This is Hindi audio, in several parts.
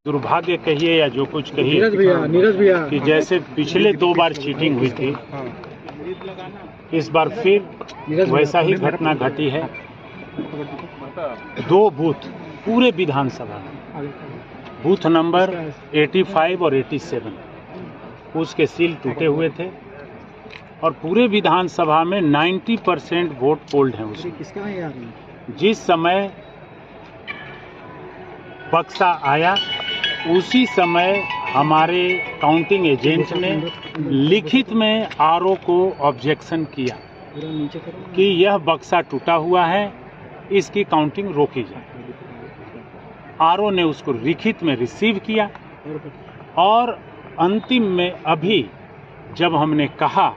दुर्भाग्य कहिए या जो कुछ कहिए नीरज भैया कि जैसे पिछले 2 बार चीटिंग हुई थी, इस बार फिर वैसा ही घटना घटी है। 2 बूथ पूरे विधानसभा में, बूथ नंबर 85 और 87, उसके सील टूटे हुए थे और पूरे विधानसभा में 90% वोट पोल्ड हैं उसमें। जिस समय बक्सा आया उसी समय हमारे काउंटिंग एजेंट ने लिखित में आरओ को ऑब्जेक्शन किया कि यह बक्सा टूटा हुआ है, इसकी काउंटिंग रोकी जाए। आरओ ने उसको लिखित में रिसीव किया और अंतिम में अभी जब हमने कहा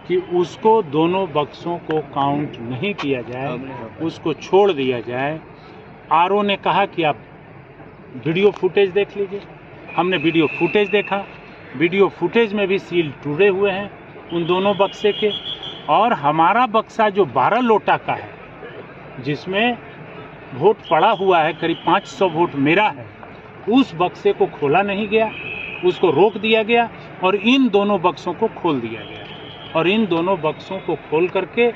कि उसको दोनों बक्सों को काउंट नहीं किया जाए, उसको छोड़ दिया जाए, आरओ ने कहा कि आप वीडियो फुटेज देख लीजिए। हमने वीडियो फुटेज देखा, वीडियो फुटेज में भी सील टूटे हुए हैं उन दोनों बक्से के। और हमारा बक्सा जो 12 लोटा का है, जिसमें वोट पड़ा हुआ है, करीब 500 वोट मेरा है, उस बक्से को खोला नहीं गया, उसको रोक दिया गया और इन दोनों बक्सों को खोल दिया गया। और इन दोनों बक्सों को खोल करके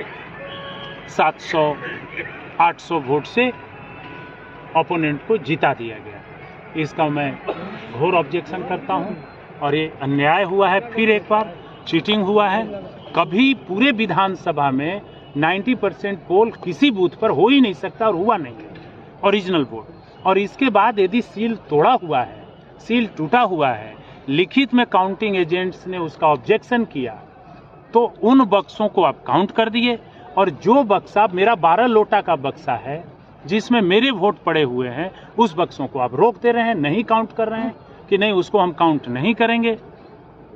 700-800 वोट से ओपोनेंट को जिता दिया गया। इसका मैं घोर ऑब्जेक्शन करता हूं और ये अन्याय हुआ है। फिर एक बार चीटिंग हुआ है। कभी पूरे विधानसभा में 90% पोल किसी बूथ पर हो ही नहीं सकता और हुआ नहीं ओरिजिनल वोट। और इसके बाद यदि सील तोड़ा हुआ है, सील टूटा हुआ है, लिखित में काउंटिंग एजेंट्स ने उसका ऑब्जेक्शन किया, तो उन बक्सों को आप काउंट कर दिए। और जो बक्सा मेरा 12 लोटा का बक्सा है, जिसमें मेरे वोट पड़े हुए हैं, उस बक्सों को आप रोक दे रहे हैं, नहीं काउंट कर रहे हैं कि नहीं उसको हम काउंट नहीं करेंगे।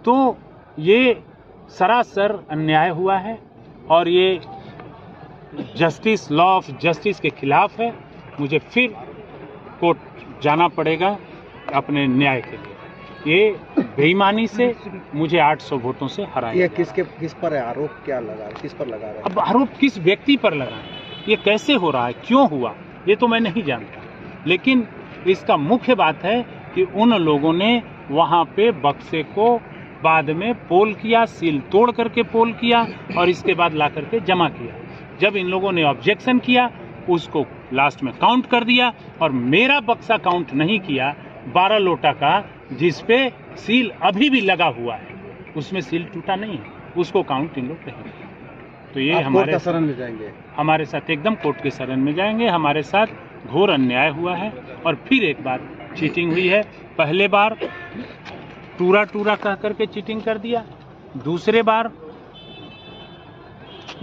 तो ये सरासर अन्याय हुआ है और ये जस्टिस, लॉ ऑफ जस्टिस के खिलाफ है। मुझे फिर कोर्ट जाना पड़ेगा अपने न्याय के लिए। ये बेईमानी से मुझे 800 वोटों से हराया। ये किस पर है आरोप, क्या लगा, किस पर लगा रहा है? अब आरोप किस व्यक्ति पर लगा है, ये कैसे हो रहा है, क्यों हुआ, ये तो मैं नहीं जानता। लेकिन इसका मुख्य बात है कि उन लोगों ने वहां पे बक्से को बाद में पोल किया, सील तोड़ करके पोल किया और इसके बाद ला करके जमा किया। जब इन लोगों ने ऑब्जेक्शन किया, उसको लास्ट में काउंट कर दिया और मेरा बक्सा काउंट नहीं किया 12 लोटा का, जिसपे सील अभी भी लगा हुआ है, उसमें सील टूटा नहीं है, उसको काउंट इन लोग नहीं किया। तो ये हमारे शरण में जाएंगे, हमारे साथ एकदम कोर्ट के शरण में जाएंगे। हमारे साथ घोर अन्याय हुआ है और फिर एक बार चीटिंग हुई है। पहले बार टूरा टूरा कह करके चीटिंग कर दिया, दूसरे बार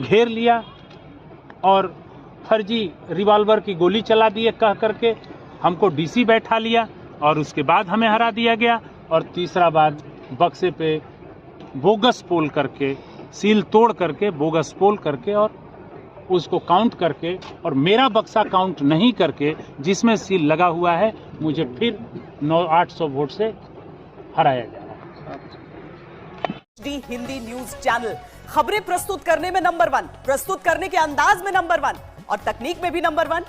घेर लिया और फर्जी रिवॉल्वर की गोली चला दिए कह करके हमको डीसी बैठा लिया और उसके बाद हमें हरा दिया गया। और तीसरा बार बक्से पे बोगस पोल करके, सील तोड़ करके, बोगस पोल करके और उसको काउंट करके और मेरा बक्सा काउंट नहीं करके जिसमें सील लगा हुआ है, मुझे फिर 800 वोट से हराया जा रहा है। हिंदी न्यूज चैनल खबरें प्रस्तुत करने में नंबर 1, प्रस्तुत करने के अंदाज में नंबर 1 और तकनीक में भी नंबर 1।